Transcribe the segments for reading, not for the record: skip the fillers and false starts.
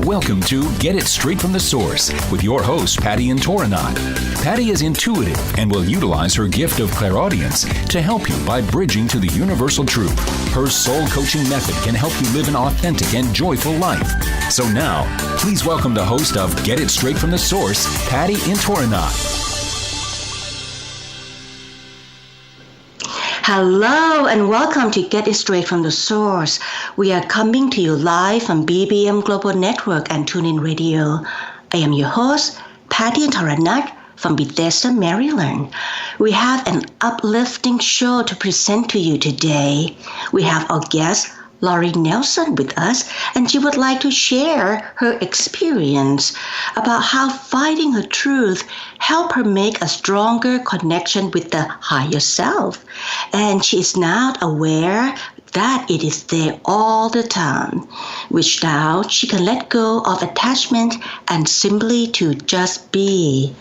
Welcome to Get It Straight from the Source with your host, Patty and Toranat. Patty is intuitive and will utilize her gift of clairaudience to help you by bridging to the universal truth. Her soul coaching method can help you live an authentic and joyful life. So now, please welcome the host of Get It Straight from the Source, Patty and Toranat. Hello and welcome to Get It Straight from the Source. We are coming to you live from BBM Global Network and TuneIn Radio. I am your host, Patty Toranat from Bethesda, Maryland. We have an uplifting show to present to you today. We have our guest, Lorie Nelson, with us, and she would like to share her experience about how finding her truth helped her make a stronger connection with the higher self. And she is now aware that it is there all the time, which now she can let go of attachment and simply to just be.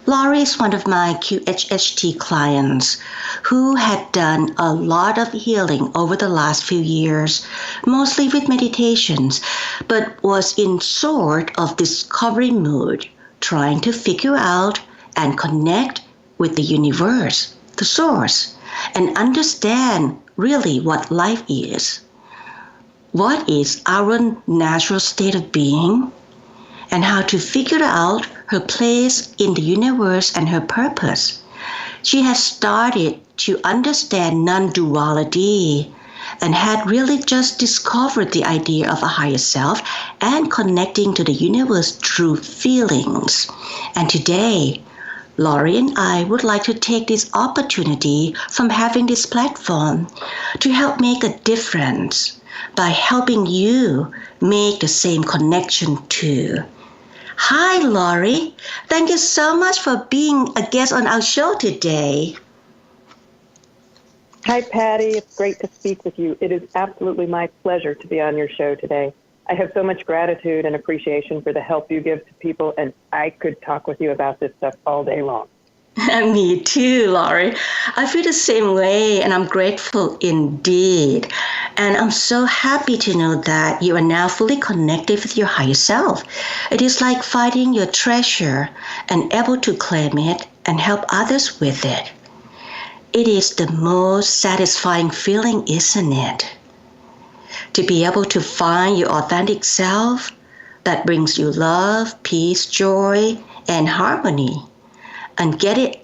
Lorie is one of my QHHT clients who had done a lot of healing over the last few years, mostly with meditations, but was in sort of discovery mood, trying to figure out and connect with the universe, the source, and understand really what life is. What is our natural state of being? And how to figure out her place in the universe and her purpose. She has started to understand non-duality and had really just discovered the idea of a higher self and connecting to the universe through feelings. And today, Lorie and I would like to take this opportunity from having this platform to help make a difference by helping you make the same connection too. Hi, Lorie. Thank you so much for being a guest on our show today. Hi, Patty. It's great to speak with you. It is absolutely my pleasure to be on your show today. I have so much gratitude and appreciation for the help you give to people, and I could talk with you about this stuff all day long. Me too, Lorie. I feel the same way, and I'm grateful indeed. And I'm so happy to know that you are now fully connected with your higher self. It is like finding your treasure and able to claim it and help others with it. It is the most satisfying feeling, isn't it? To be able to find your authentic self that brings you love, peace, joy, and harmony. And get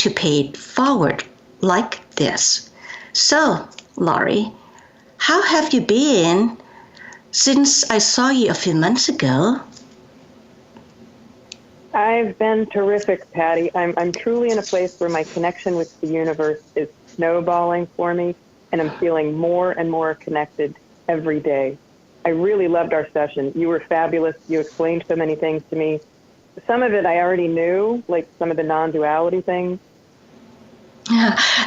to pay it forward like this. So, Lorie, how have you been since I saw you a few months ago? I've been terrific, Patty. I'm truly in a place where my connection with the universe is snowballing for me, and I'm feeling more and more connected every day. I really loved our session. You were fabulous. You explained so many things to me. Some of it I already knew, like some of the non-duality things.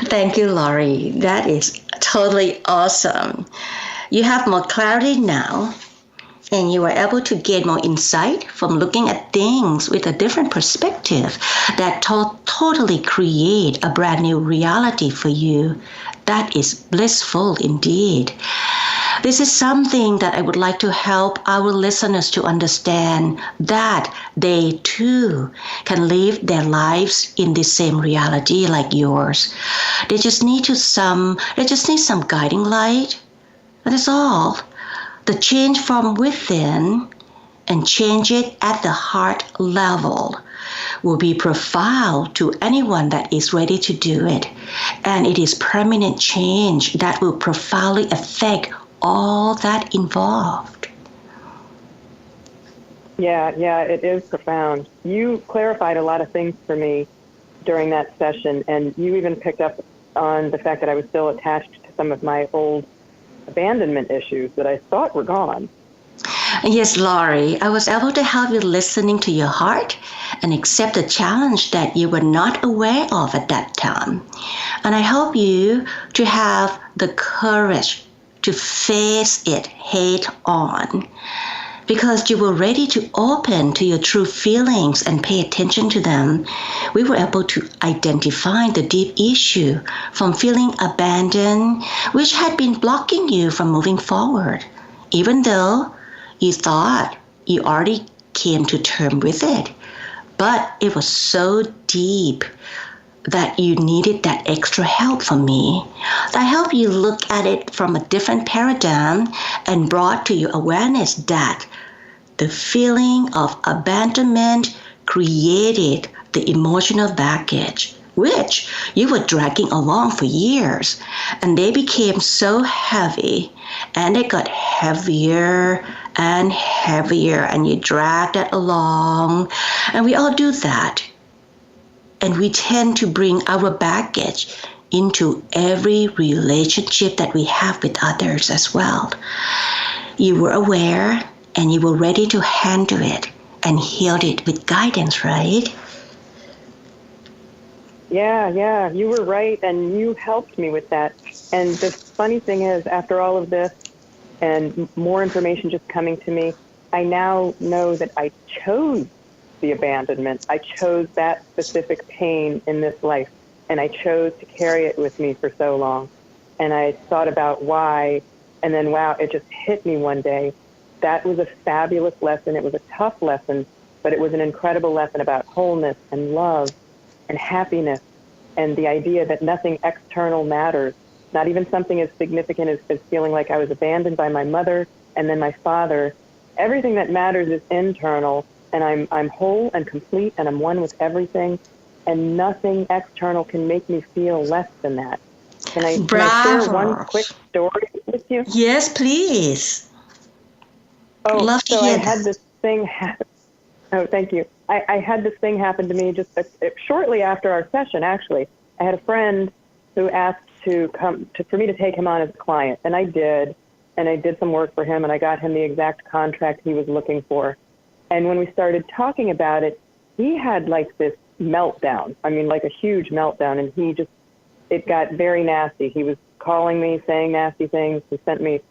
Thank you, Lorie. That is totally awesome. You have more clarity now, and you are able to gain more insight from looking at things with a different perspective that totally create a brand new reality for you. That is blissful indeed. This is something that I would like to help our listeners to understand, that they too can live their lives in the same reality like yours. They just need some guiding light. That is all. The change from within and change it at the heart level will be profound to anyone that is ready to do it. And it is permanent change that will profoundly affect all that involved. Yeah, it is profound. You clarified a lot of things for me during that session, and you even picked up on the fact that I was still attached to some of my old abandonment issues that I thought were gone. Yes, Lorie, I was able to help you listening to your heart and accept the challenge that you were not aware of at that time. And I help you to have the courage to face it head on, because you were ready to open to your true feelings and pay attention to them. We were able to identify the deep issue from feeling abandoned, which had been blocking you from moving forward, even though You thought you already came to terms with it, but it was so deep that you needed that extra help from me. That helped you look at it from a different paradigm and brought to your awareness that the feeling of abandonment created the emotional baggage, which you were dragging along for years. And they became so heavy, and it got heavier and heavier, and you dragged it along. And we all do that. And we tend to bring our baggage into every relationship that we have with others as well. You were aware and you were ready to handle it and heal it with guidance, right? Yeah, you were right, and you helped me with that. And the funny thing is, after all of this and more information just coming to me, I now know that I chose the abandonment. I chose that specific pain in this life, and I chose to carry it with me for so long. And I thought about why, and then wow, it just hit me one day. That was a fabulous lesson. It was a tough lesson, but it was an incredible lesson about wholeness and love and happiness, and the idea that nothing external matters, not even something as significant as feeling like I was abandoned by my mother and then my father. Everything that matters is internal, and I'm whole and complete, and I'm one with everything, and nothing external can make me feel less than that. Can I share one quick story with you? Yes, please. Oh, love to so hear I had this thing happen. Oh, thank you. I had this thing happen to me just shortly after our session, actually. I had a friend who asked for me to take him on as a client, and I did. And I did some work for him, and I got him the exact contract he was looking for. And when we started talking about it, he had like this meltdown. I mean, like a huge meltdown, and it got very nasty. He was calling me, saying nasty things. He sent me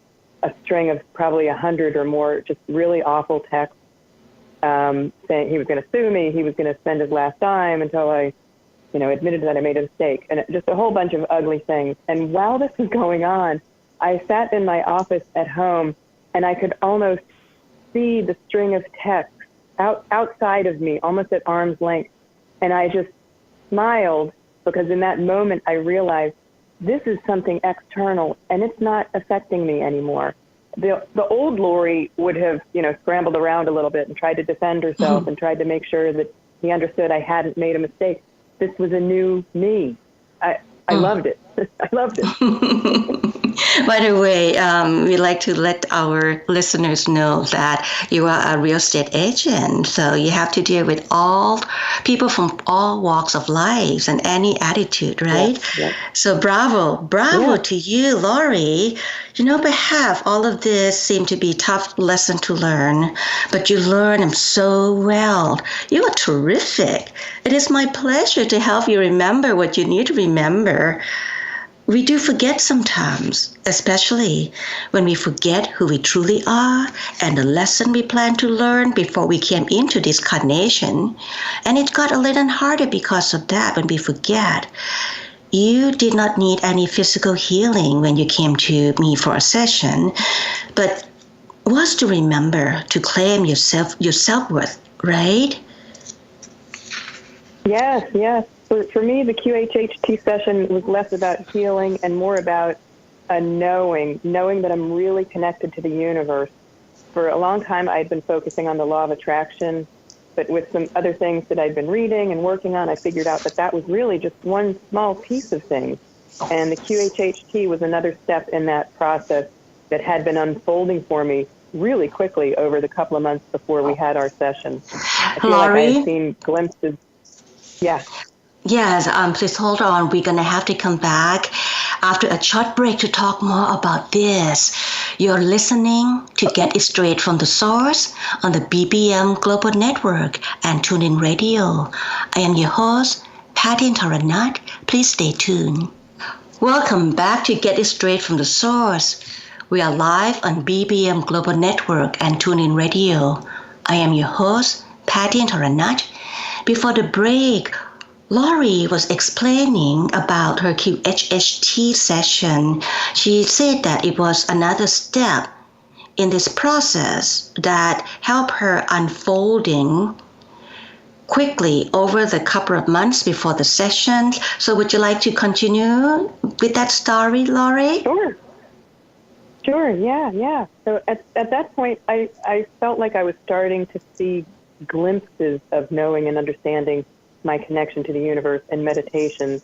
a string of probably 100 or more just really awful texts, saying he was going to sue me, he was going to spend his last dime until I, admitted that I made a mistake, and just a whole bunch of ugly things. And while this was going on, I sat in my office at home, and I could almost see the string of texts outside of me, almost at arm's length. And I just smiled, because in that moment I realized this is something external, and it's not affecting me anymore. The old Lorie would have, scrambled around a little bit and tried to defend herself and tried to make sure that he understood I hadn't made a mistake. This was a new me. I loved it. I loved it. By the way, we like to let our listeners know that you are a real estate agent, so you have to deal with all people from all walks of life and any attitude, right? Yes. So bravo to you, Lorie. Perhaps all of this seemed to be a tough lesson to learn, but you learned them so well. You are terrific. It is my pleasure to help you remember what you need to remember. We do forget sometimes, especially when we forget who we truly are and the lesson we planned to learn before we came into this carnation. And it got a little harder because of that when we forget. You did not need any physical healing when you came to me for a session, but was to remember to claim your self-worth, right? Yes. For me, the QHHT session was less about healing and more about knowing that I'm really connected to the universe. For a long time, I'd been focusing on the law of attraction, but with some other things that I'd been reading and working on, I figured out that was really just one small piece of things. And the QHHT was another step in that process that had been unfolding for me really quickly over the couple of months before we had our session. I feel like I had seen glimpses. Yeah. Yes, please hold on. We're going to have to come back after a short break to talk more about this. You're listening to Get It Straight from the Source on the BBM Global Network and TuneIn Radio. I am your host, Patty Taranat. Please stay tuned. Welcome back to Get It Straight from the Source. We are live on BBM Global Network and TuneIn Radio. I am your host, Patty Taranat. Before the break, Lorie was explaining about her QHHT session. She said that it was another step in this process that helped her unfolding quickly over the couple of months before the session. So would you like to continue with that story, Lorie? Sure, yeah. So at that point, I felt like I was starting to see glimpses of knowing and understanding my connection to the universe in meditations.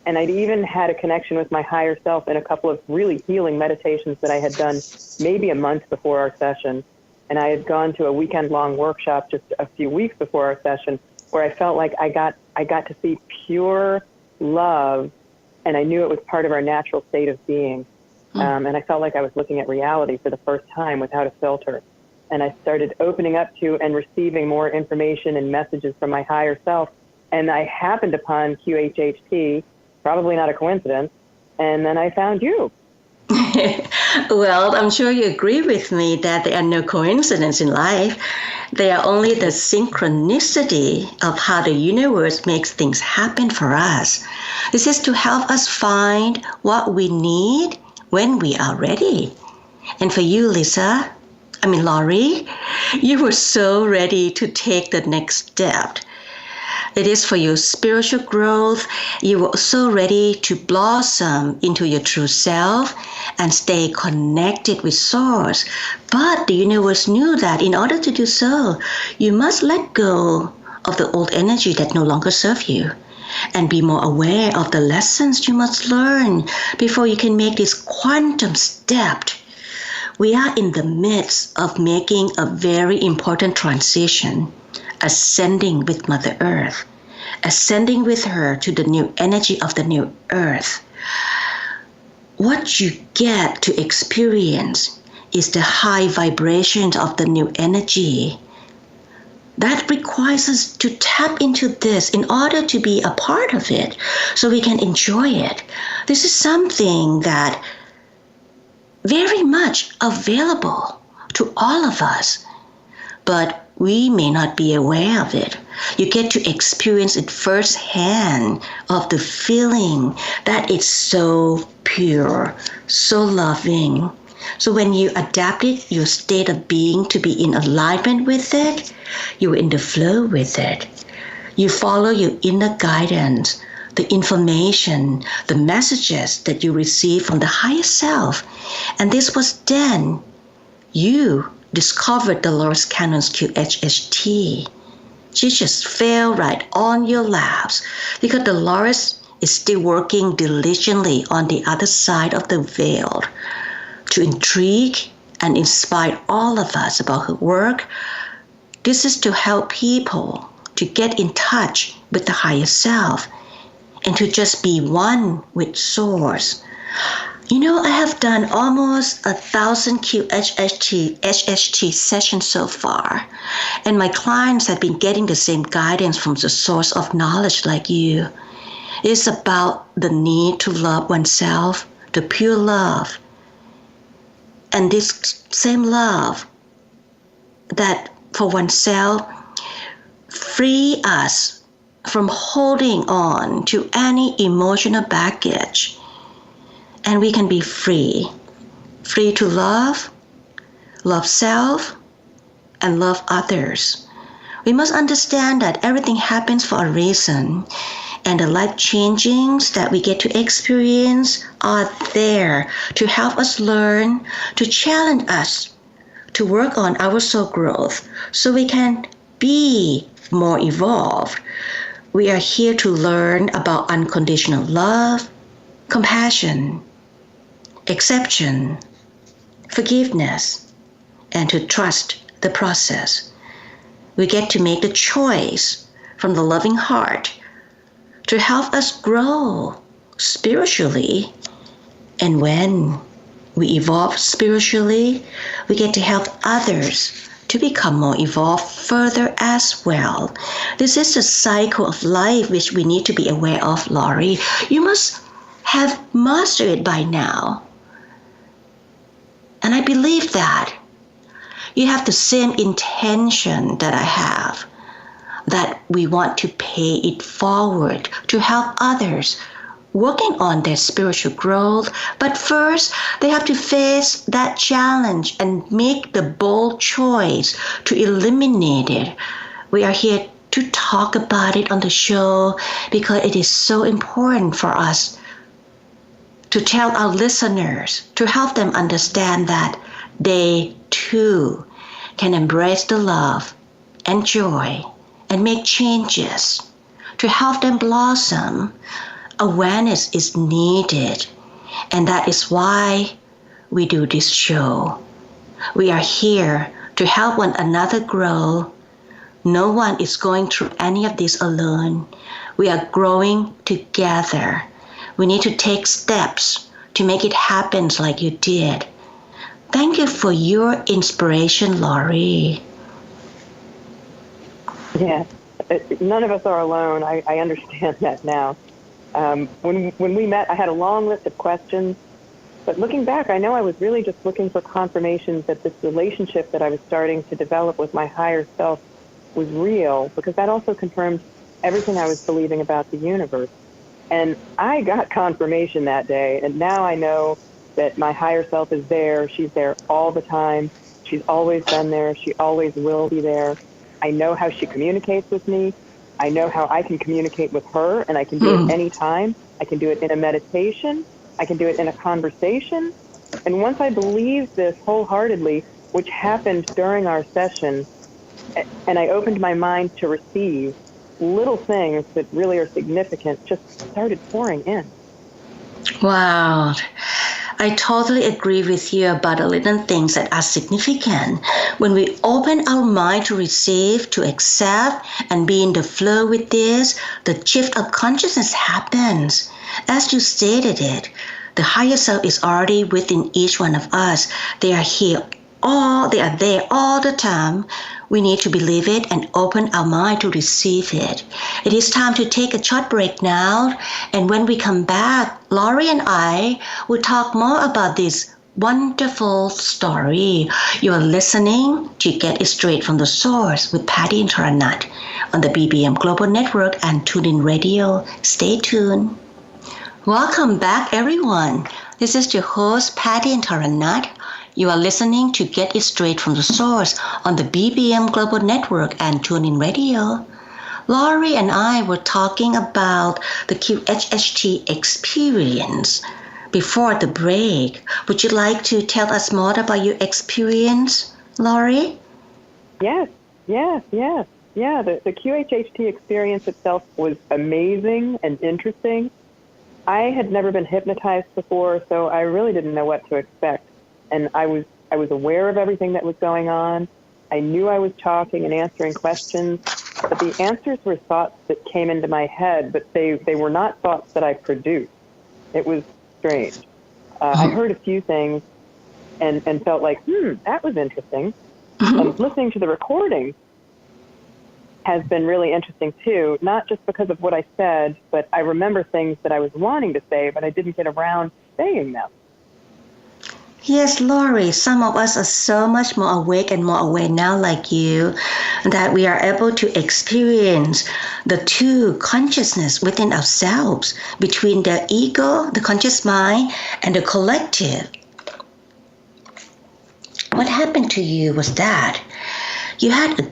And I'd even had a connection with my higher self in a couple of really healing meditations that I had done maybe a month before our session. And I had gone to a weekend-long workshop just a few weeks before our session where I felt like I got to see pure love, and I knew it was part of our natural state of being. And I felt like I was looking at reality for the first time without a filter. And I started opening up to and receiving more information and messages from my higher self. And I happened upon QHHT, probably not a coincidence, and then I found you. Well, I'm sure you agree with me that there are no coincidences in life. They are only the synchronicity of how the universe makes things happen for us. This is to help us find what we need when we are ready. And for you, Lorie, you were so ready to take the next step. It is for your spiritual growth. You were so ready to blossom into your true self and stay connected with Source. But the universe knew that in order to do so, you must let go of the old energy that no longer serves you and be more aware of the lessons you must learn before you can make this quantum step. We are in the midst of making a very important transition, ascending with Mother Earth, ascending with her to the new energy of the new Earth. What you get to experience is the high vibrations of the new energy. That requires us to tap into this in order to be a part of it so we can enjoy it. This is something that very much available to all of us, but we may not be aware of it. You get to experience it firsthand of the feeling that it's so pure, so loving. So when you adapt it, your state of being to be in alignment with it, you're in the flow with it. You follow your inner guidance, the information, the messages that you receive from the higher self. And this was then you discovered Dolores Cannon's QHHT. She just fell right on your laps because Dolores is still working diligently on the other side of the veil to intrigue and inspire all of us about her work. This is to help people to get in touch with the higher self and to just be one with Source. I have done almost 1,000 QHHT sessions so far, and my clients have been getting the same guidance from the source of knowledge like you. It's about the need to love oneself, the pure love. And this same love that for oneself free us from holding on to any emotional baggage. And we can be free to love self, and love others. We must understand that everything happens for a reason, and the life changings that we get to experience are there to help us learn, to challenge us, to work on our soul growth so we can be more evolved. We are here to learn about unconditional love, compassion, acceptance, forgiveness, and to trust the process. We get to make the choice from the loving heart to help us grow spiritually. And when we evolve spiritually, we get to help others to become more evolved further as well. This is a cycle of life which we need to be aware of, Lorie. You must have mastered it by now. And I believe that you have the same intention that I have, that we want to pay it forward to help others working on their spiritual growth, but first they have to face that challenge and make the bold choice to eliminate it. We are here to talk about it on the show because it is so important for us to tell our listeners, to help them understand that they too can embrace the love and joy and make changes. To help them blossom, awareness is needed, and that is why we do this show. We are here to help one another grow. No one is going through any of this alone. We are growing together. We need to take steps to make it happen like you did. Thank you for your inspiration, Lorie. Yeah, none of us are alone. I understand that now. When we met, I had a long list of questions. But looking back, I know I was really just looking for confirmation that this relationship that I was starting to develop with my higher self was real, because that also confirmed everything I was believing about the universe. And I got confirmation that day, and now I know that my higher self is there. She's there all the time. She's always been there. She always will be there. I know how she communicates with me. I know how I can communicate with her, and I can do it anytime. I can do it in a meditation. I can do it in a conversation. And once I believed this wholeheartedly, which happened during our session, and I opened my mind to receive, little things that really are significant just started pouring in. Wow. I totally agree with you about the little things that are significant. When we open our mind to receive, to accept, and be in the flow with this, the shift of consciousness happens. As you stated it, the higher self is already within each one of us. They are here. They are there all the time. We need to believe it and open our mind to receive it. It is time to take a short break now. And when we come back, Lorie and I will talk more about this wonderful story. You are listening to Get It Straight from the Source with Patty and Taranat on the BBM Global Network and TuneIn Radio. Stay tuned. Welcome back, everyone. This is your host, Patty and Taranat. You are listening to Get It Straight from the Source on the BBM Global Network and TuneIn Radio. Lorie and I were talking about the QHHT experience before the break. Would you like to tell us more about your experience, Lorie? Yes. The QHHT experience itself was amazing and interesting. I had never been hypnotized before, so I really didn't know what to expect. And I was aware of everything that was going on. I knew I was talking and answering questions, but the answers were thoughts that came into my head, but they were not thoughts that I produced. It was strange. I heard a few things and felt like, that was interesting. And listening to the recording has been really interesting too, not just because of what I said, but I remember things that I was wanting to say, but I didn't get around saying them. Yes, Lorie, some of us are so much more awake and more aware now like you that we are able to experience the two consciousness within ourselves, between the ego, the conscious mind, and the collective. What happened to you was that you had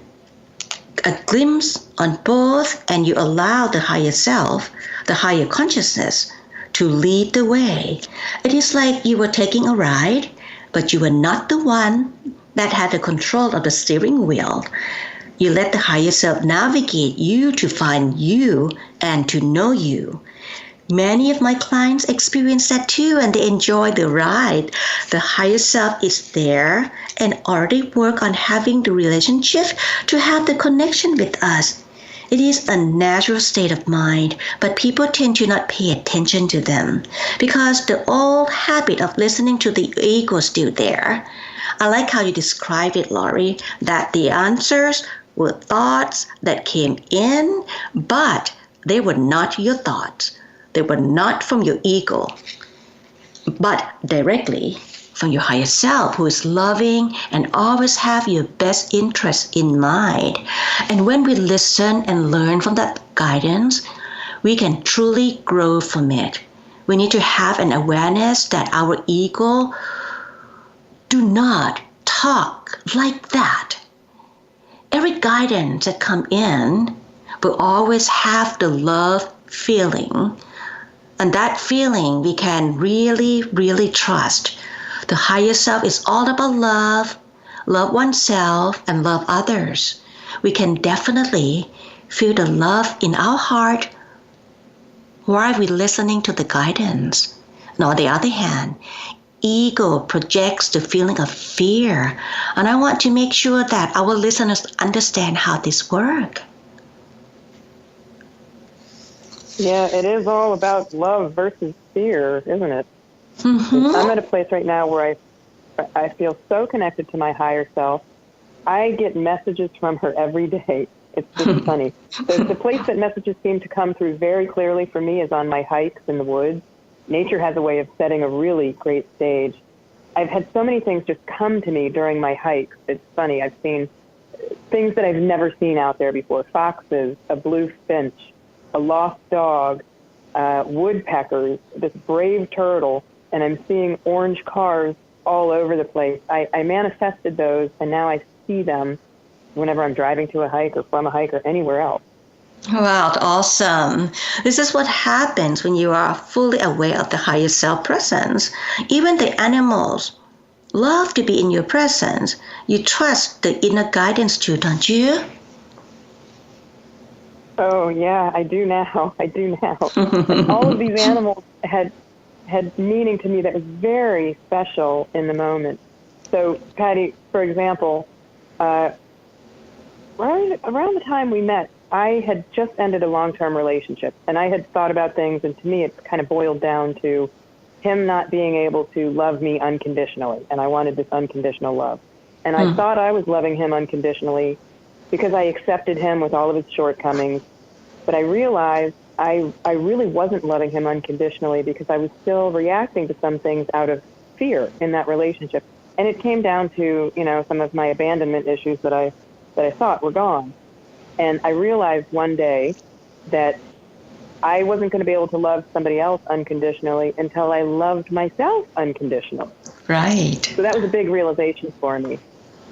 a glimpse on both, and you allowed the higher self, the higher consciousness, to lead the way. It is like you were taking a ride, but you were not the one that had the control of the steering wheel. You let the higher self navigate you to find you and to know you. Many of my clients experience that too, and they enjoy the ride. The higher self is there and already work on having the relationship to have the connection with us. It is a natural state of mind, but people tend to not pay attention to them because the old habit of listening to the ego is still there. I like how you described it, Lorie, that the answers were thoughts that came in, but they were not your thoughts. They were not from your ego, but directly from your higher self, who is loving and always have your best interest in mind. And when we listen and learn from that guidance, we can truly grow from it. We need to have an awareness that our ego do not talk like that. Every guidance that come in will always have the love feeling. And that feeling we can really, really trust. The higher self is all about love, love oneself, and love others. We can definitely feel the love in our heart while we're listening to the guidance. And on the other hand, ego projects the feeling of fear. And I want to make sure that our listeners understand how this works. Yeah, it is all about love versus fear, isn't it? Mm-hmm. I'm at a place right now where I feel so connected to my higher self. I get messages from her every day. It's just funny. The place that messages seem to come through very clearly for me is on my hikes in the woods. Nature has a way of setting a really great stage. I've had so many things just come to me during my hikes. It's funny. I've seen things that I've never seen out there before. Foxes, a blue finch, a lost dog, woodpeckers, this brave turtle, and I'm seeing orange cars all over the place. I manifested those, and now I see them whenever I'm driving to a hike or from a hike or anywhere else. Wow, awesome. This is what happens when you are fully aware of the higher self presence. Even the animals love to be in your presence. You trust the inner guidance too, don't you? Oh, yeah, I do now. And all of these animals had meaning to me that was very special in the moment. So, Patty, for example, around the time we met, I had just ended a long-term relationship, and I had thought about things, and to me it kind of boiled down to him not being able to love me unconditionally, and I wanted this unconditional love. And I thought I was loving him unconditionally because I accepted him with all of his shortcomings, but I realized I really wasn't loving him unconditionally because I was still reacting to some things out of fear in that relationship. And it came down to, some of my abandonment issues that I thought were gone. And I realized one day that I wasn't going to be able to love somebody else unconditionally until I loved myself unconditionally. Right. So that was a big realization for me.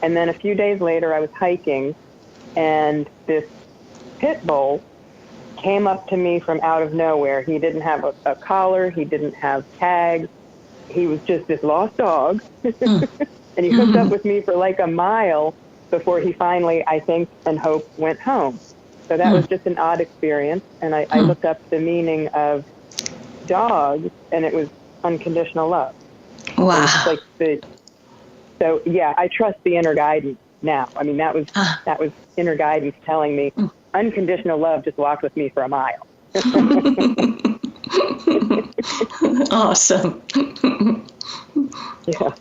And then a few days later, I was hiking, and this pit bull came up to me from out of nowhere. He didn't have a collar. He didn't have tags. He was just this lost dog. And he hooked up with me for like a mile before he finally, I think and hope, went home. So that was just an odd experience. And I looked up the meaning of dog, and it was unconditional love. Wow. So yeah, I trust the inner guidance now. I mean, that was inner guidance telling me unconditional love just walked with me for a mile. Awesome. Yeah.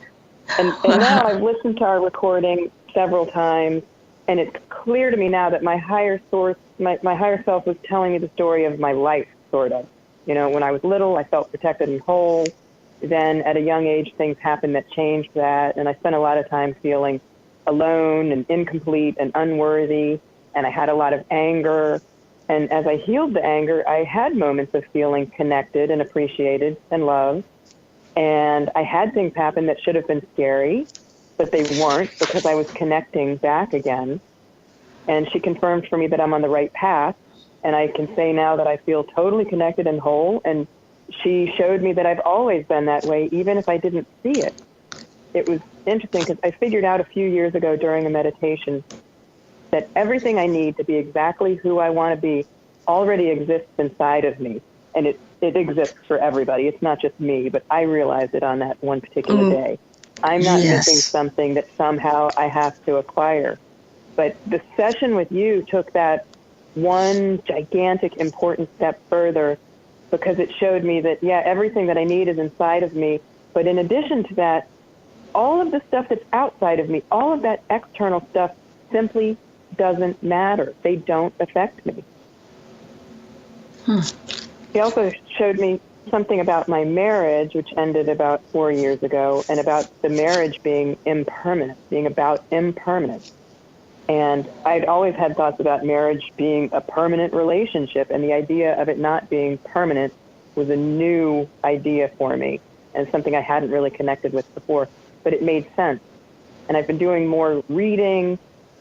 And now I've listened to our recording several times, and it's clear to me now that my higher source, my higher self was telling me the story of my life, sort of. When I was little, I felt protected and whole. Then at a young age, things happened that changed that, and I spent a lot of time feeling alone and incomplete and unworthy, and I had a lot of anger. And as I healed the anger, I had moments of feeling connected and appreciated and loved. And I had things happen that should have been scary, but they weren't because I was connecting back again. And she confirmed for me that I'm on the right path. And I can say now that I feel totally connected and whole. And she showed me that I've always been that way, even if I didn't see it. It was interesting because I figured out a few years ago during a meditation that everything I need to be exactly who I want to be already exists inside of me. And it exists for everybody. It's not just me, but I realized it on that one particular day. I'm not missing something that somehow I have to acquire. But the session with you took that one gigantic important step further because it showed me that, everything that I need is inside of me. But in addition to that, all of the stuff that's outside of me, all of that external stuff simply doesn't matter. They don't affect me. He also showed me something about my marriage, which ended about 4 years ago, and about the marriage being impermanent, being about impermanence. And I'd always had thoughts about marriage being a permanent relationship, and the idea of it not being permanent was a new idea for me and something I hadn't really connected with before, but it made sense. And I've been doing more reading,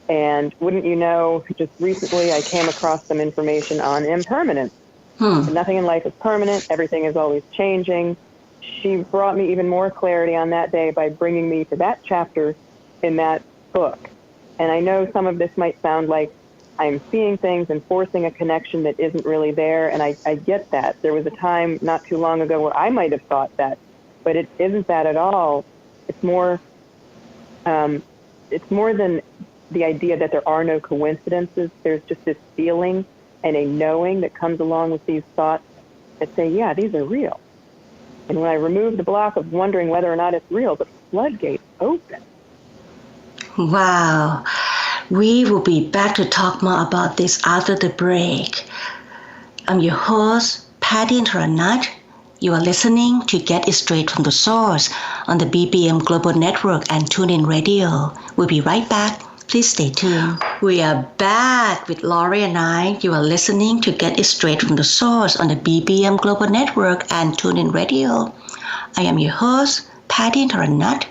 and wouldn't you know, just recently I came across some information on impermanence. Nothing in life is permanent. Everything is always changing. She brought me even more clarity on that day by bringing me to that chapter in that book. And I know some of this might sound like I'm seeing things and forcing a connection that isn't really there, and I get that. There was a time not too long ago where I might have thought that, but it isn't that at all. It's more than the idea that there are no coincidences. There's just this feeling and a knowing that comes along with these thoughts that say, yeah, these are real. And when I remove the block of wondering whether or not it's real, the floodgates open. Wow. We will be back to talk more about this after the break. I'm your host, Patty Taranat. You are listening to Get It Straight from the Source on the BBM Global Network and TuneIn Radio. We'll be right back. Please stay tuned. We are back with Lorie and I. You are listening to Get It Straight from the Source on the BBM Global Network and TuneIn Radio. I am your host, Patty Taranat.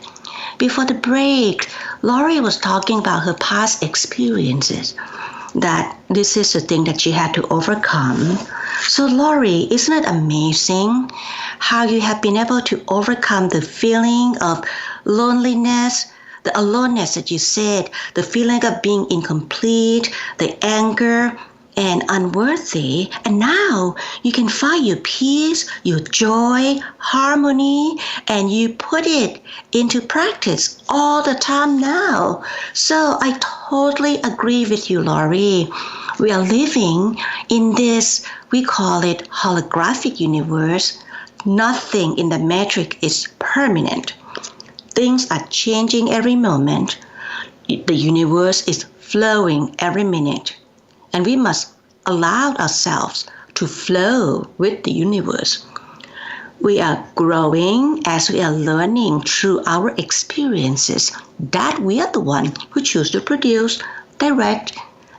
Before the break, Lorie was talking about her past experiences, that this is the thing that she had to overcome. So Lorie, isn't it amazing how you have been able to overcome the feeling of loneliness, the aloneness that you said, the feeling of being incomplete, the anger and unworthy, and now you can find your peace, your joy, harmony, and you put it into practice all the time now. So I totally agree with you, Lorie. We are living in this, we call it holographic universe. Nothing in the matrix is permanent. Things are changing every moment. The universe is flowing every minute. And we must allow ourselves to flow with the universe. We are growing as we are learning through our experiences that we are the one who choose to produce, direct,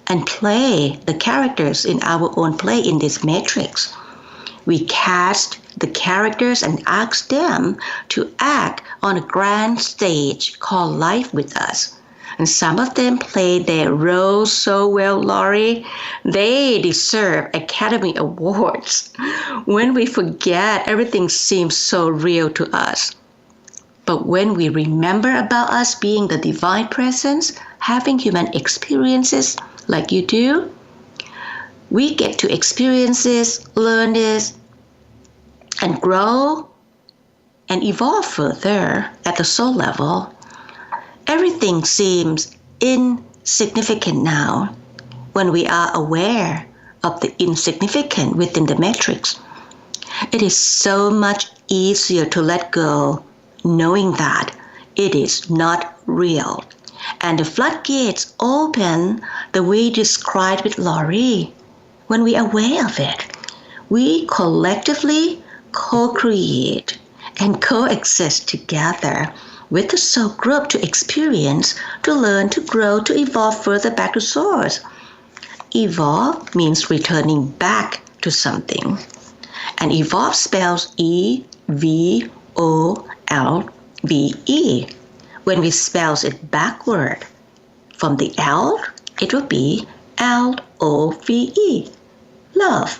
and play the characters in our own play in this matrix. We cast the characters and ask them to act on a grand stage called life with us. And some of them play their roles so well, Lorie. They deserve Academy Awards. When we forget, everything seems so real to us. But when we remember about us being the divine presence, having human experiences like you do, we get to experience this, learn this, and grow and evolve further at the soul level. Everything seems insignificant now when we are aware of the insignificant within the matrix. It is so much easier to let go, knowing that it is not real. And the floodgates open the way you described with Lorie. When we are aware of it, we collectively co-create and coexist together with the soul group to experience, to learn, to grow, to evolve further back to source. Evolve means returning back to something. And evolve spells E-V-O-L-V-E. When we spell it backward from the L, it will be L-O-V-E. Love.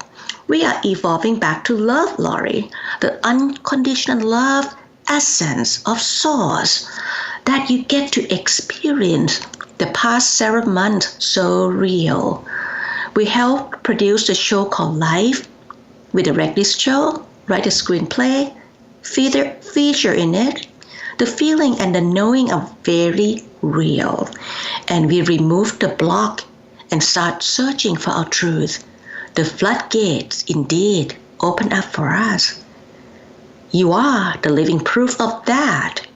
We are evolving back to love, Lorie. The unconditional love essence of source that you get to experience the past several months so real. We helped produce the show called Life with a Reckless show, write a screenplay, feature in it. The feeling and the knowing are very real. And we remove the block and start searching for our truth. The floodgates indeed open up for us. You are the living proof of that.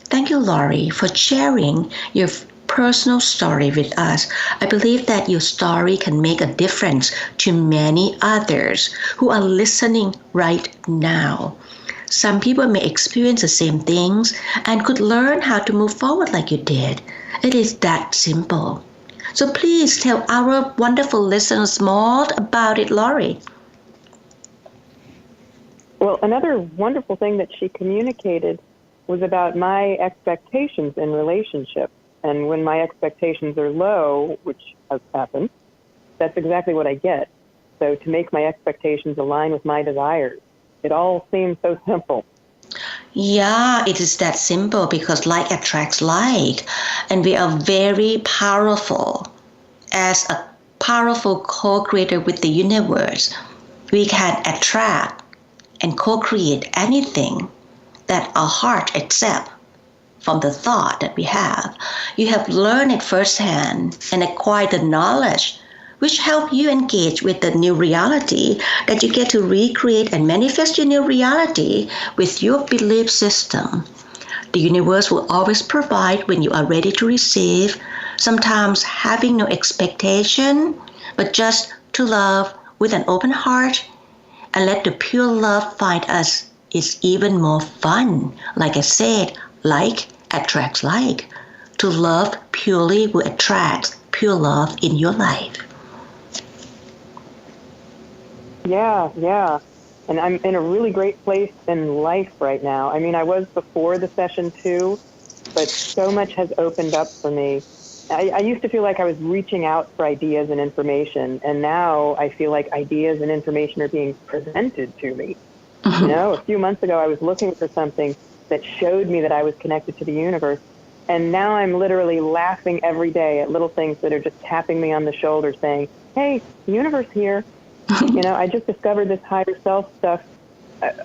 Thank you, Lorie, for sharing your personal story with us. I believe that your story can make a difference to many others who are listening right now. Some people may experience the same things and could learn how to move forward like you did. It is that simple. So please tell our wonderful listeners more about it, Lorie. Well, another wonderful thing that she communicated was about my expectations in relationships. And when my expectations are low, which has happened, that's exactly what I get. So to make my expectations align with my desires, it all seems so simple. Yeah, it is that simple because like attracts like, and we are very powerful. As a powerful co-creator with the universe, we can attract and co-create anything that our heart accepts from the thought that we have. You have learned it firsthand and acquired the knowledge which help you engage with the new reality that you get to recreate and manifest your new reality with your belief system. The universe will always provide when you are ready to receive, sometimes having no expectation, but just to love with an open heart and let the pure love find us is even more fun. Like I said, like attracts like. To love purely will attract pure love in your life. Yeah. And I'm in a really great place in life right now. I mean, I was before the session too, but so much has opened up for me. I used to feel like I was reaching out for ideas and information, and now I feel like ideas and information are being presented to me. You know, a few months ago I was looking for something that showed me that I was connected to the universe, and now I'm literally laughing every day at little things that are just tapping me on the shoulder saying, hey, the universe here. You know, I just discovered this higher self stuff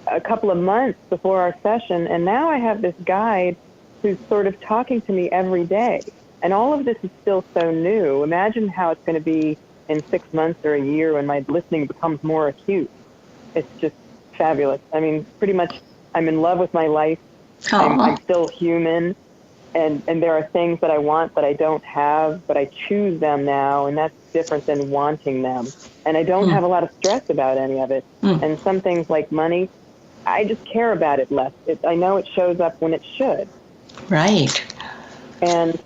a couple of months before our session, and now I have this guide who's sort of talking to me every day. And all of this is still so new. Imagine how it's going to be in 6 months or a year when my listening becomes more acute. It's just fabulous. I mean, pretty much I'm in love with my life. I'm still human. And there are things that I want that I don't have, but I choose them now, and that's different than wanting them. And I don't have a lot of stress about any of it. And some things like money, I just care about it less. I know it shows up when it should. Right. And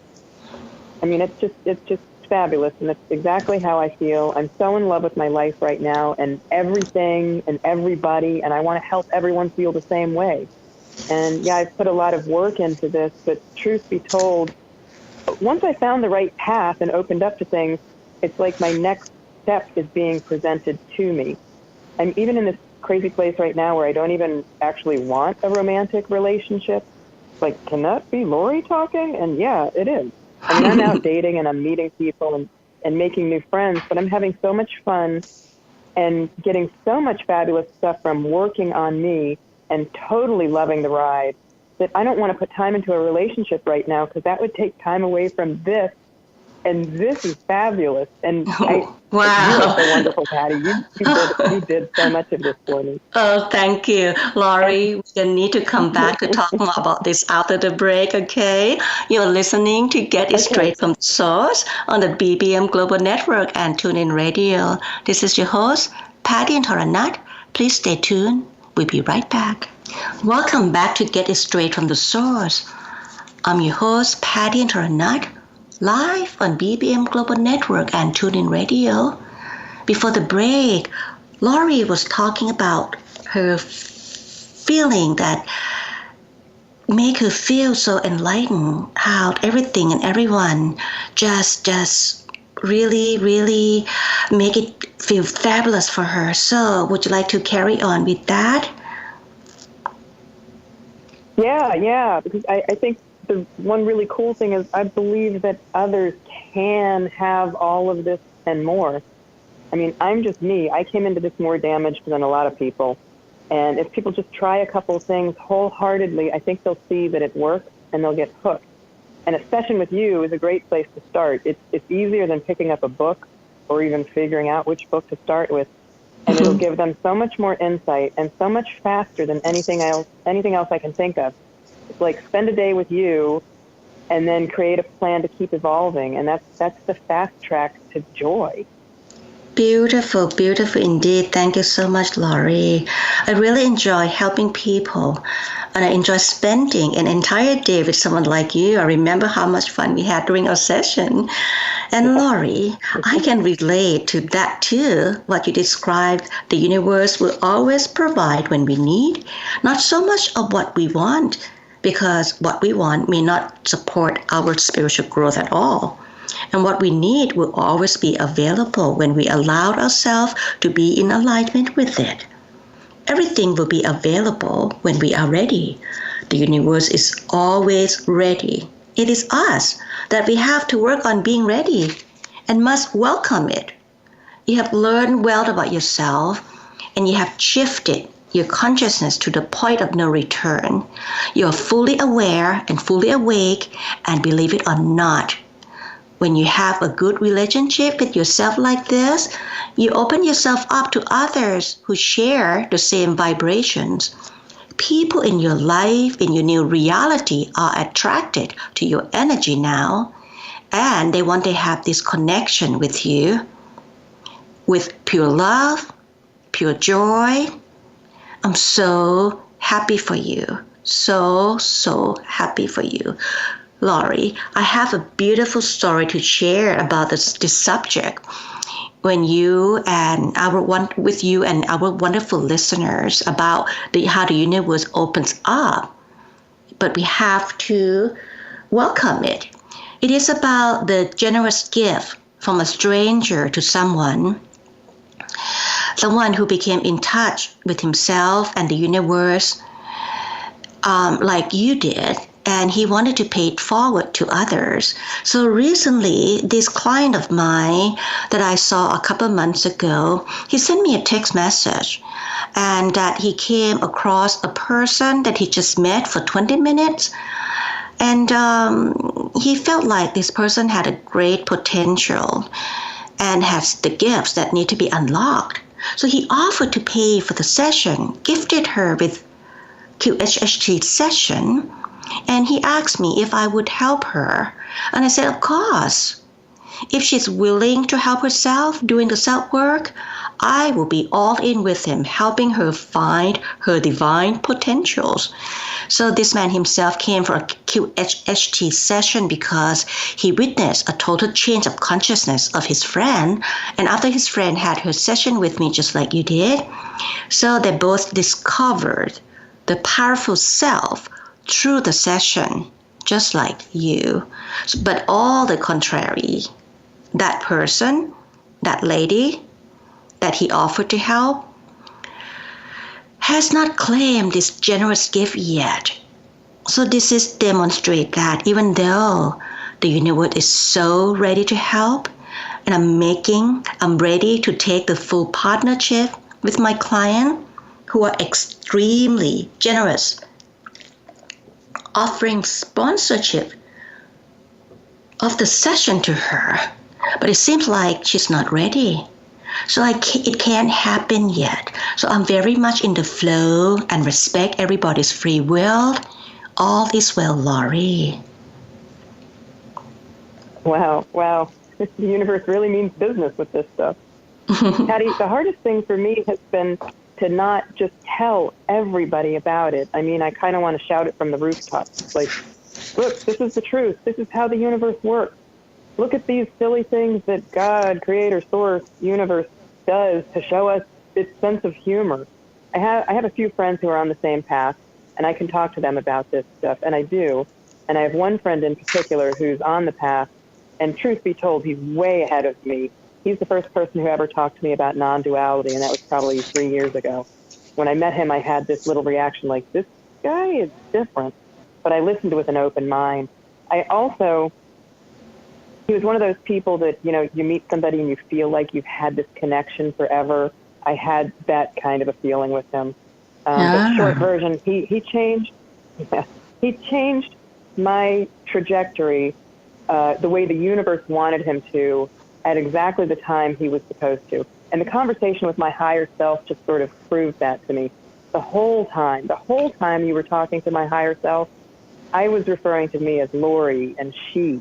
I mean, it's just fabulous, and that's exactly how I feel. I'm so in love with my life right now, and everything and everybody, and I want to help everyone feel the same way. And yeah, I've put a lot of work into this, but truth be told, once I found the right path and opened up to things, it's like my next step is being presented to me. I'm even in this crazy place right now where I don't even actually want a romantic relationship. Like, can that be Lorie talking? And yeah, it is. I mean, I'm out dating and I'm meeting people and making new friends, but I'm having so much fun and getting so much fabulous stuff from working on me and totally loving the ride that I don't want to put time into a relationship right now because that would take time away from this. And this is fabulous. And wow. You are so wonderful, Patty. You did so much of this for me. Oh, thank you, Lorie. We need to come back to talk more about this after the break, okay? You're listening to Get It Straight from the Source on the BBM Global Network and TuneIn Radio. This is your host, Patty and Taranat. Please stay tuned. We'll be right back. Welcome back to Get It Straight from the Source. I'm your host, Patty and Taranat, live on BBM Global Network and TuneIn Radio. Before the break, Lorie was talking about her feeling that make her feel so enlightened, how everything and everyone just really, really make it feel fabulous for her. So would you like to carry on with that? Yeah, because I think the one really cool thing is I believe that others can have all of this and more. I mean, I'm just me. I came into this more damaged than a lot of people. And if people just try a couple of things wholeheartedly, I think they'll see that it works and they'll get hooked. And a session with you is a great place to start. It's easier than picking up a book or even figuring out which book to start with. And it'll give them so much more insight and so much faster than anything else I can think of. It's like spend a day with you and then create a plan to keep evolving. And that's the fast track to joy. Beautiful, beautiful indeed. Thank you so much, Lorie. I really enjoy helping people, and I enjoy spending an entire day with someone like you. I remember how much fun we had during our session. And Lorie, I can relate to that too. What you described, the universe will always provide when we need, not so much of what we want, because what we want may not support our spiritual growth at all. And what we need will always be available when we allow ourselves to be in alignment with it. Everything will be available when we are ready. The universe is always ready. It is us that we have to work on being ready and must welcome it. You have learned well about yourself and you have shifted your consciousness to the point of no return. You are fully aware and fully awake, and believe it or not, when you have a good relationship with yourself like this, you open yourself up to others who share the same vibrations. People in your life, in your new reality, are attracted to your energy now, and they want to have this connection with you with pure love, pure joy. I'm so happy for you. So happy for you. Lorie, I have a beautiful story to share about this subject with you and our wonderful listeners about how the universe opens up. But we have to welcome it. It is about the generous gift from a stranger to someone who became in touch with himself and the universe, like you did. And he wanted to pay it forward to others. So recently, this client of mine that I saw a couple of months ago, he sent me a text message, and that he came across a person that he just met for 20 minutes. And he felt like this person had a great potential and has the gifts that need to be unlocked. So he offered to pay for the session, gifted her with QHHT session. And he asked me if I would help her. And I said, of course. If she's willing to help herself doing the self-work, I will be all in with him, helping her find her divine potentials. So this man himself came for a QHHT session because he witnessed a total change of consciousness of his friend. And after his friend had her session with me, just like you did, so they both discovered the powerful self through the session, just like you. But all the contrary, that person, that lady that he offered to help, has not claimed this generous gift yet. So this is demonstrate that even though the universe is so ready to help, and I'm ready to take the full partnership with my client who are extremely generous, offering sponsorship of the session to her, but it seems like she's not ready. So it can't happen yet. So I'm very much in the flow and respect everybody's free will. All is well, Lorie. Wow. The universe really means business with this stuff. Patty, the hardest thing for me has been to not just tell everybody about it. I mean, I kind of want to shout it from the rooftops. Like, look, this is the truth. This is how the universe works. Look at these silly things that God, creator, source, universe does to show us its sense of humor. I have a few friends who are on the same path, and I can talk to them about this stuff, and I do. And I have one friend in particular who's on the path, and truth be told, he's way ahead of me. He's the first person who ever talked to me about non-duality, and that was probably 3 years ago. When I met him, I had this little reaction like, this guy is different. But I listened with an open mind. He was one of those people that, you meet somebody and you feel like you've had this connection forever. I had that kind of a feeling with him. But short version, he changed my trajectory the way the universe wanted him to, at exactly the time he was supposed to. And the conversation with my higher self just sort of proved that to me. The whole time you were talking to my higher self, I was referring to me as Lorie and she.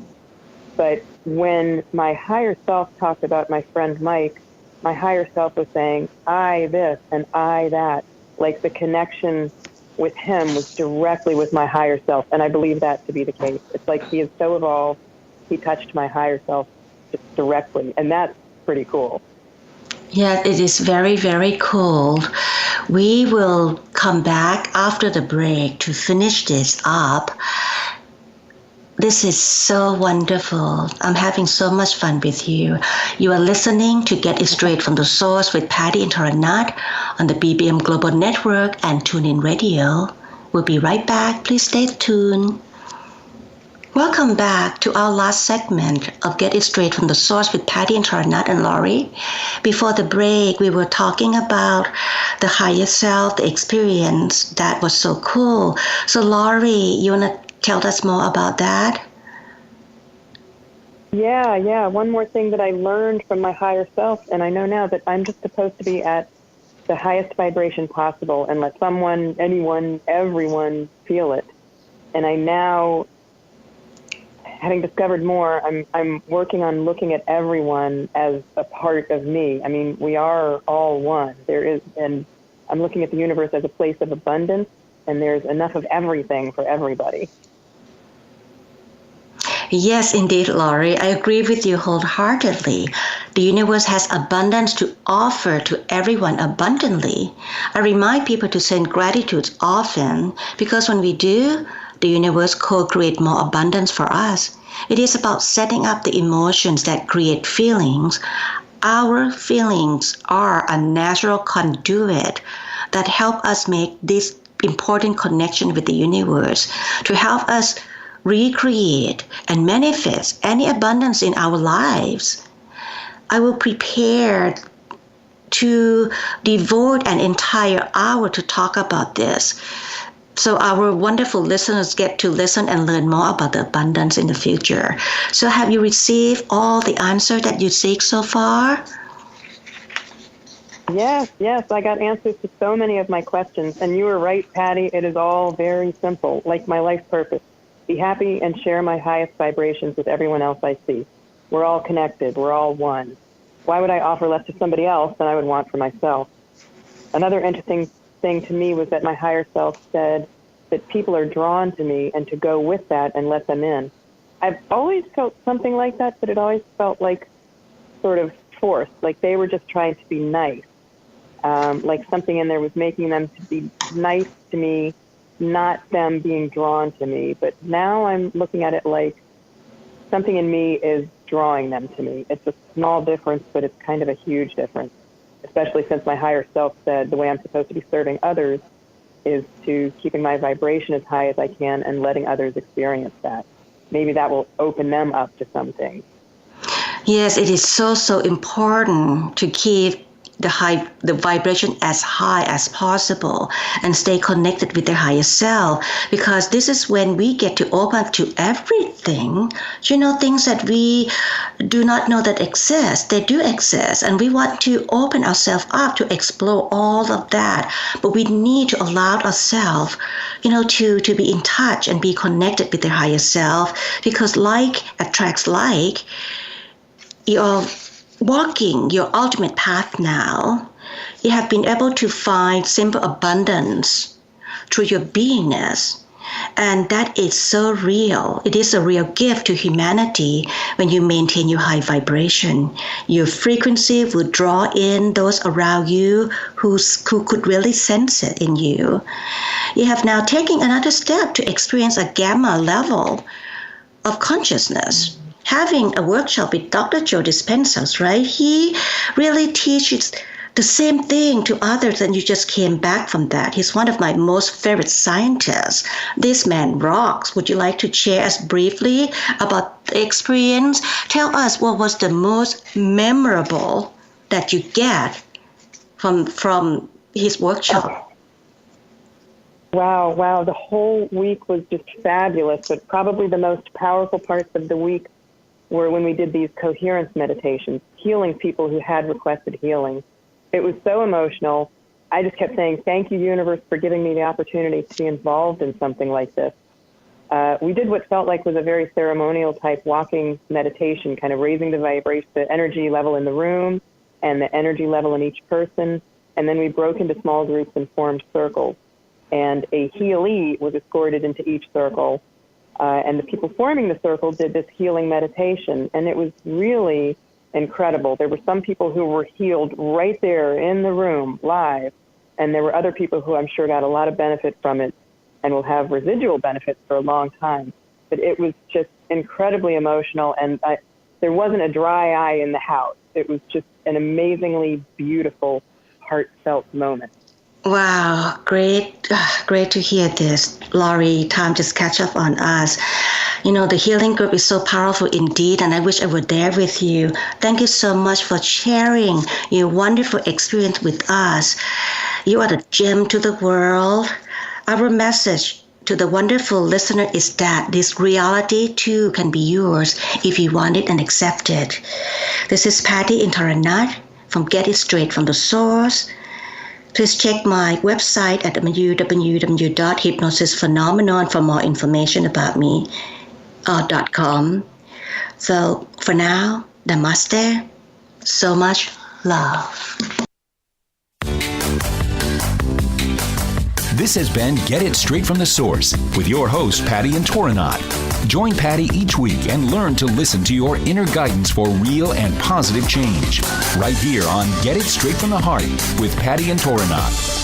But when my higher self talked about my friend Mike, my higher self was saying, I this and I that. Like the connection with him was directly with my higher self. And I believe that to be the case. It's like he is so evolved, he touched my higher self just directly. And that's pretty cool. Yeah, it is very, very cool. We will come back after the break to finish this up. This is so wonderful. I'm having so much fun with you. You are listening to Get It Straight from the Source with Patty and Taranat on the BBM Global Network and TuneIn Radio. We'll be right back. Please stay tuned. Welcome back to our last segment of Get It Straight from the Source with Patty and Taranat and Lorie. Before the break, we were talking about the higher self, the experience that was so cool. So Lorie, you want to tell us more about that? Yeah. One more thing that I learned from my higher self, and I know now that I'm just supposed to be at the highest vibration possible and let someone, anyone, everyone feel it. And I now, having discovered more, I'm working on looking at everyone as a part of me. I mean, we are all one. And I'm looking at the universe as a place of abundance, and there's enough of everything for everybody. Yes, indeed, Lorie. I agree with you wholeheartedly. The universe has abundance to offer to everyone abundantly. I remind people to send gratitude often because when we do, the universe co-creates more abundance for us. It is about setting up the emotions that create feelings. Our feelings are a natural conduit that help us make this important connection with the universe to help us recreate and manifest any abundance in our lives. I will prepare to devote an entire hour to talk about this, so our wonderful listeners get to listen and learn more about the abundance in the future. So have you received all the answers that you seek so far? Yes, I got answers to so many of my questions. And you were right, Patty, it is all very simple, like my life purpose. Be happy and share my highest vibrations with everyone else I see. We're all connected. We're all one. Why would I offer less to somebody else than I would want for myself? Another interesting thing to me was that my higher self said that people are drawn to me and to go with that and let them in. I've always felt something like that, but it always felt like sort of forced, like they were just trying to be nice. Like something in there was making them to be nice to me, not them being drawn to me. But now I'm looking at it like something in me is drawing them to me. It's a small difference, but it's kind of a huge difference, especially since my higher self said the way I'm supposed to be serving others is to keeping my vibration as high as I can and letting others experience that. Maybe that will open them up to something. Yes, it is so important to keep the vibration as high as possible and stay connected with the higher self, because this is when we get to open to everything. Things that we do not know that exist, they do exist, and we want to open ourselves up to explore all of that. But we need to allow ourselves, to be in touch and be connected with the higher self, because like attracts like. You're walking your ultimate path now. You have been able to find simple abundance through your beingness. And that is so real. It is a real gift to humanity when you maintain your high vibration. Your frequency will draw in those around you who could really sense it in you. You have now taken another step to experience a gamma level of consciousness. Having a workshop with Dr. Joe Dispenza, right? He really teaches the same thing to others, and you just came back from that. He's one of my most favorite scientists. This man rocks. Would you like to share us briefly about the experience? Tell us what was the most memorable that you get from his workshop. Wow. The whole week was just fabulous, but probably the most powerful parts of the week were when we did these coherence meditations, healing people who had requested healing. It was so emotional. I just kept saying, thank you, universe, for giving me the opportunity to be involved in something like this. We did what felt like was a very ceremonial type walking meditation, kind of raising the vibration, the energy level in the room, and the energy level in each person. And then we broke into small groups and formed circles. And a healee was escorted into each circle. And the people forming the circle did this healing meditation. And it was really incredible. There were some people who were healed right there in the room, live. And there were other people who I'm sure got a lot of benefit from it and will have residual benefits for a long time. But it was just incredibly emotional. And there wasn't a dry eye in the house. It was just an amazingly beautiful, heartfelt moment. Wow, great to hear this. Lorie, time just catch up on us. You know, the healing group is so powerful indeed, and I wish I were there with you. Thank you so much for sharing your wonderful experience with us. You are the gem to the world. Our message to the wonderful listener is that this reality too can be yours if you want it and accept it. This is Patty in Taranat from Get It Straight from the Source. Please check my website at www.hypnosisphenomenon for more information about me, .com. So for now, namaste. So much love. This has been Get It Straight from the Source with your host, Patty and Toranat. Join Patty each week and learn to listen to your inner guidance for real and positive change. Right here on Get It Straight from the Heart with Patty and Toranat.